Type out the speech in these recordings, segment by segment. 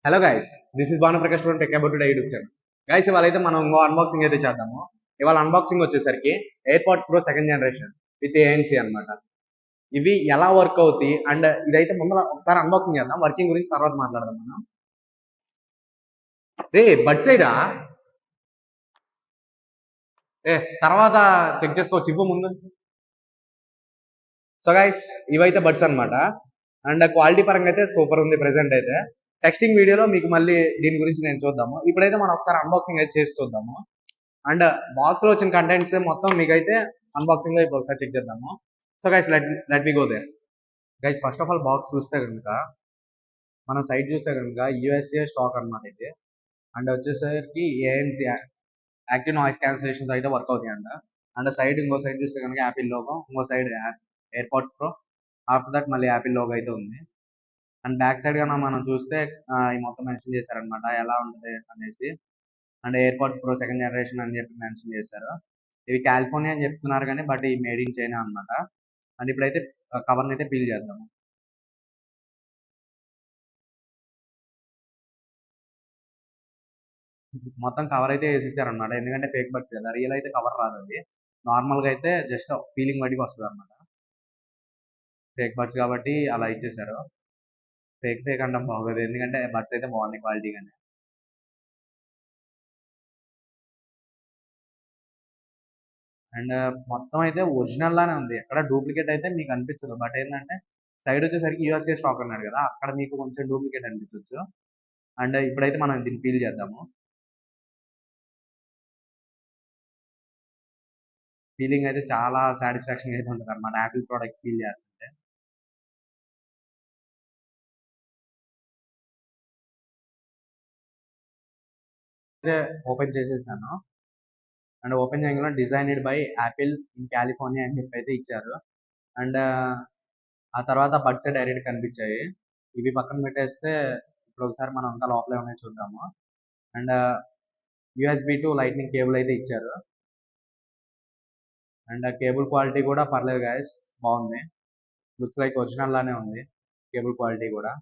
Hello guys, this is Bhanuprakash from tech about today YouTube channel. Guys, ఇవాళ అయితే మనం ఇంకో అన్బాక్సింగ్ అయితే చేద్దాము. ఇవాళ అన్బాక్సింగ్ వచ్చేసరికి AirPods pro second generation with ANC అన్నమాట. ఇవి ఎలా వర్క్ అవుతాయి అండ్ ఇదైతే ముందర ఒకసారి అన్బాక్సింగ్ చేద్దాం, వర్కింగ్ గురించి తర్వాత మాట్లాడదాం మనం. రే బడ్స్ అయిరా, ఏ తర్వాత చెక్ చేసుకోవచ్చు, ఇవ్వు ముందు. సో గైస్, ఇవైతే బడ్స్ అన్నమాట. అండ్ క్వాలిటీ పరంగా అయితే సూపర్ ఉంది ప్రెసెంట్ అయితే. టెక్స్టింగ్ వీడియోలో మీకు మళ్ళీ దీని గురించి నేను చూద్దాము. ఇప్పుడైతే మనం ఒకసారి అన్బాక్సింగ్ అయితే చేసి చూద్దాము. అండ్ బాక్స్ లో వచ్చిన కంటెంట్స్ మొత్తం మీకైతే అన్బాక్సింగ్ లో ఇప్పుడు ఒకసారి చెక్ చేద్దాము. So guys, let me go there. Guys, first of all box చూస్తే కనుక మన సైట్ చూస్తే కనుక యూఎస్ఏ స్టాక్ అనమాట ఇది. అండ్ వచ్చేసరికి ఏఎన్సీ యాక్టివ్ నాయిస్ క్యాన్సలేషన్ అయితే వర్క్ అవుతాయి అంట. అండ్ సైడ్ ఇంకో సైడ్ చూస్తే కనుక యాపిల్ లోగో, ఇంకో side AirPods pro, after that మళ్ళీ యాపిల్ లోగో అయితే ఉంది. అండ్ బ్యాక్ సైడ్ కన్నా మనం చూస్తే ఈ మొత్తం మెన్షన్ చేశారనమాట ఎలా ఉంటుంది అనేసి. And AirPods pro second generation అని చెప్పి మెన్షన్ చేశారు. ఇవి కాలిఫోర్నియా అని చెప్తున్నారు కానీ బట్ ఈ మేడ్ ఇన్ చైనా అనమాట. అండ్ ఇప్పుడైతే కవర్ని అయితే పీల్ చేద్దాము. మొత్తం కవర్ అయితే వేసి ఇచ్చారనమాట, ఎందుకంటే ఫేక్ బడ్స్ కదా, రియల్ అయితే కవర్ రాదు. అది నార్మల్గా అయితే జస్ట్ ఫీలింగ్ బట్టికి వస్తుంది అనమాట. ఫేక్ బడ్స్ కాబట్టి అలా ఇచ్చేసారు. ఫేక్ ఫేక్ అనడం బాగోదు, ఎందుకంటే బడ్స్ అయితే బాగున్నాయి క్వాలిటీగానే. అండ్ మొత్తం అయితే ఒరిజినల్ లానే ఉంది, ఎక్కడ డూప్లికేట్ అయితే మీకు అనిపించదు. బట్ ఏంటంటే సైడ్ వచ్చేసరికి యూఎస్ఏ స్టాక్ అన్నాడు కదా, అక్కడ మీకు కొంచెం డూప్లికేట్ అనిపించవచ్చు. అండ్ ఇప్పుడైతే మనం దీన్ని పీల్ చేద్దాము. ఫీలింగ్ అయితే చాలా సాటిస్ఫాక్షన్ అయితే ఉంటుంది అనమాట యాపిల్ ప్రోడక్ట్స్ ఫీల్ చేస్తుంటే. అయితే ఓపెన్ చేసేసాను. అండ్ ఓపెన్ చేయగానే designed by Apple in California అని చెప్పి అయితే ఇచ్చారు. అండ్ ఆ తర్వాత బడ్స్ డైరెక్ట్ కనిపించాయి. ఇవి పక్కన పెట్టేస్తే ఇప్పుడు ఒకసారి మనం ఇంకా లోపల ఏమైనా చూద్దాము. And USB to lightning cable అయితే ఇచ్చారు. అండ్ కేబుల్ క్వాలిటీ కూడా పర్లేదు గాయస్, బాగుంది. లుక్స్ లైక్ ఒరిజినల్ లానే ఉంది. కేబుల్ క్వాలిటీ కూడా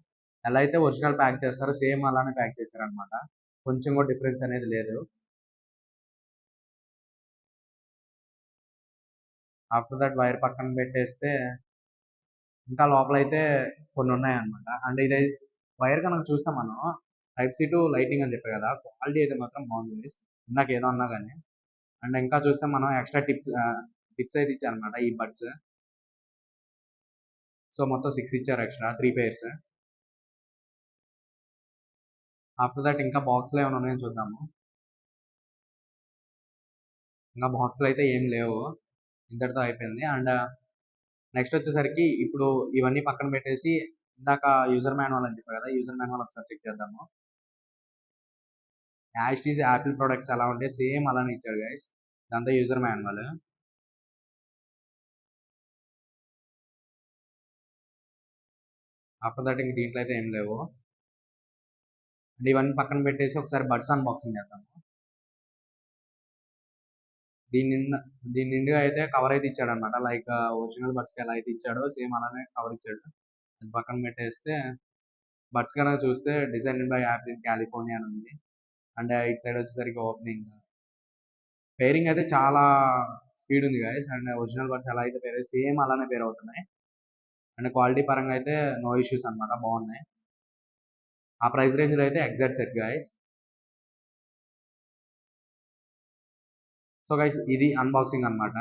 ఎలా అయితే ఒరిజినల్ ప్యాక్ చేస్తారో సేమ్ అలానే ప్యాక్ చేశారు అనమాట. కొంచెం కూడా డిఫరెన్స్ అనేది లేదు. ఆఫ్టర్ దట్ వైర్ పక్కన పెట్టేస్తే ఇంకా లోపలైతే కొన్ని ఉన్నాయన్నమాట. అండ్ ఇది వైర్ కనుక చూస్తే మనం టైప్ సి టు లైటింగ్ అని చెప్పారు కదా, క్వాలిటీ అయితే మాత్రం బాగుంది. ఇందాక ఏదో అన్నా కానీ. అండ్ ఇంకా చూస్తే మనం ఎక్స్ట్రా టిప్స్ అయితే ఇచ్చారనమాట ఈ బడ్స్. సో మొత్తం 6 ఇచ్చారు, ఎక్స్ట్రా 3 పేర్స్. ఆఫ్టర్ దట్ ఇంకా బాక్స్లో ఏమైనా ఉన్నాయో చూద్దాము. ఇంకా బాక్స్లో అయితే ఏం లేవు, ఇంతటితో అయిపోయింది. అండ్ నెక్స్ట్ వచ్చేసరికి ఇప్పుడు ఇవన్నీ పక్కన పెట్టేసి ఇందాక యూజర్ మాన్యువల్ అని చెప్పారు కదా, యూజర్ మాన్యువల్ ఒకసారి చెక్ చేద్దాము. యాజ్ ఈజ్ యాపిల్ ప్రొడక్ట్స్ ఎలా ఉంటే సేమ్ అలానే ఇచ్చాడు గైస్. ఇదంతా యూజర్ మాన్యువల్. ఆఫ్టర్ దట్ ఇంక దీంట్లో అయితే ఏం లేవు. అండ్ ఇవన్నీ పక్కన పెట్టేసి ఒకసారి బడ్స్ అన్బాక్సింగ్ చేద్దాము. దీని నిండా దీని నిండుగా అయితే కవర్ అయితే ఇచ్చాడు అనమాట, లైక్ ఒరిజినల్ బడ్స్కి ఎలా అయితే ఇచ్చాడో సేమ్ అలానే కవర్ ఇచ్చాడు. అది పక్కన పెట్టేస్తే బడ్స్ కనుక చూస్తే డిజైన్ బై యాపిల్ కాలిఫోర్నియా అని ఉంది. అండ్ ఇటు సైడ్ వచ్చేసరికి ఓపెనింగ్ పేరింగ్ అయితే చాలా స్పీడ్ ఉంది గాయస్. అండ్ ఒరిజినల్ బడ్స్ ఎలా అయితే పేర్ సేమ్ అలానే పేర్ అవుతున్నాయి. అండ్ క్వాలిటీ పరంగా అయితే నో ఇష్యూస్ అనమాట, బాగున్నాయి. ఆ ప్రైస్ రేంజ్ లో అయితే exact set guys. So guys, ఇది అన్బాక్సింగ్ అన్నమాట.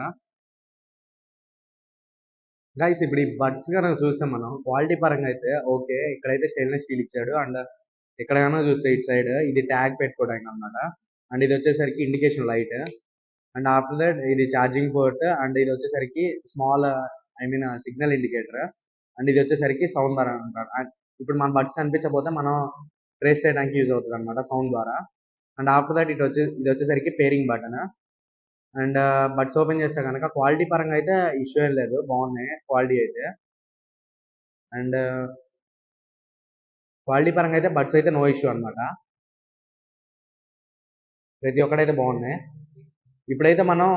గైస్, ఇప్పుడు ఈ బడ్స్ కనుక చూస్తే మనం క్వాలిటీ పరంగా అయితే ఓకే, ఇక్కడైతే స్టెయిన్లెస్ స్టీల్ ఇచ్చాడు. అండ్ ఎక్కడైనా చూస్తే ఇటు సైడ్ ఇది ట్యాగ్ పెట్టుకోవడానికి అనమాట. అండ్ ఇది వచ్చేసరికి indication light. And after that ఇది ఛార్జింగ్ పోర్ట్. అండ్ ఇది వచ్చేసరికి small, I mean signal indicator. And ఇది వచ్చేసరికి సౌండ్ బార్ అనమాట. ఇప్పుడు మన బడ్స్ కనిపించకపోతే మనం ట్రేస్ చేయడానికి యూజ్ అవుతుంది అనమాట సౌండ్ ద్వారా. అండ్ ఆఫ్టర్ దట్ ఇది వచ్చేసరికి pairing button. And buds open చేస్తే కనుక క్వాలిటీ పరంగా అయితే ఇష్యూ ఏం లేదు, బాగున్నాయి క్వాలిటీ అయితే. అండ్ క్వాలిటీ పరంగా అయితే బడ్స్ అయితే నో ఇష్యూ అనమాట, ప్రతి ఒక్కటైతే బాగున్నాయి. ఇప్పుడైతే మనం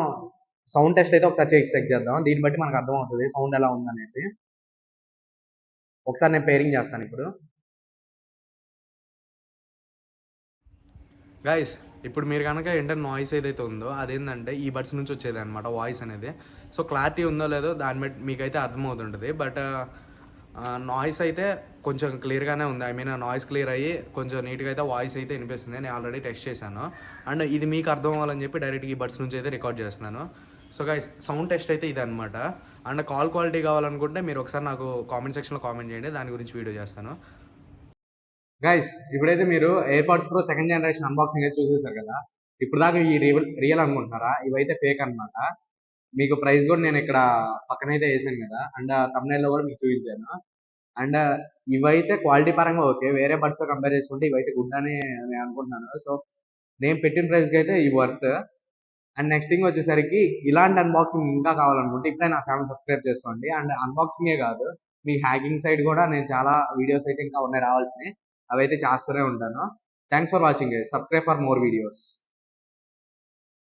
సౌండ్ టెస్ట్ అయితే ఒకసారి చేసి చెక్ చేద్దాం, దీన్ని బట్టి మనకు అర్థమవుతుంది సౌండ్ ఎలా ఉందనేసి. ఒకసారి నేను పేరింగ్ చేస్తాను ఇప్పుడు. గైస్ ఇప్పుడు మీరు కనుక ఏంటంటే నాయిస్ ఏదైతే ఉందో అదేంటంటే ఈ బడ్స్ నుంచి వచ్చేది అనమాట వాయిస్ అనేది. సో క్లారిటీ ఉందో లేదో దాన్ని బట్టి మీకైతే అర్థమవుతుంటుంది. బట్ నాయిస్ అయితే కొంచెం క్లియర్గానే ఉంది. ఐ మీన్ నాయిస్ క్లియర్ అయ్యి కొంచెం నీట్గా అయితే వాయిస్ అయితే వినిపిస్తుంది. నేను ఆల్రెడీ టెస్ట్ చేశాను. అండ్ ఇది మీకు అర్థం అవ్వాలని చెప్పి డైరెక్ట్గా ఈ బడ్స్ నుంచి అయితే రికార్డ్ చేస్తున్నాను. సో గైస్ సౌండ్ టెస్ట్ అయితే ఇది అనమాట. అండ్ కాల్ క్వాలిటీ కావాలనుకుంటే మీరు ఒకసారి నాకు కామెంట్ సెక్షన్లో కామెంట్ చేయండి, దాని గురించి వీడియో చేస్తాను. గైస్ ఇప్పుడైతే మీరు AirPods pro second generation unboxing అయితే చూసేసారు కదా. ఇప్పుడు దాకా ఈ రియల్ అనుకుంటున్నారా? ఇవైతే ఫేక్ అనమాట. మీకు ప్రైస్ కూడా నేను ఇక్కడ పక్కనైతే వేసాను కదా, అండ్ తమ్నైల్ లో కూడా మీకు చూపించాను. అండ్ ఇవైతే క్వాలిటీ పరంగా ఓకే, వేరే బడ్స్ తో కంపేర్ చేసుకుంటే ఇవైతే గుడ్ అని నేను అనుకుంటున్నాను. సో నేను పెట్టిన ప్రైస్ కి అయితే ఇవి వర్త్. అండ్ నెక్స్ట్ థింగ్ వచ్చేసరికి ఇలాంటి అన్బాక్సింగ్ ఇంకా కావాలనుకుంటే ఇప్పుడే నా ఛానల్ సబ్స్క్రైబ్ చేసుకోండి. అండ్ అన్బాక్సింగే కాదు, మీ హ్యాకింగ్ సైడ్ కూడా నేను చాలా వీడియోస్ అయితే ఇంకా ఉన్నాయి రావాల్సినవి, అవైతే చేస్తూనే ఉంటాను. Thanks for watching. Subscribe for more videos.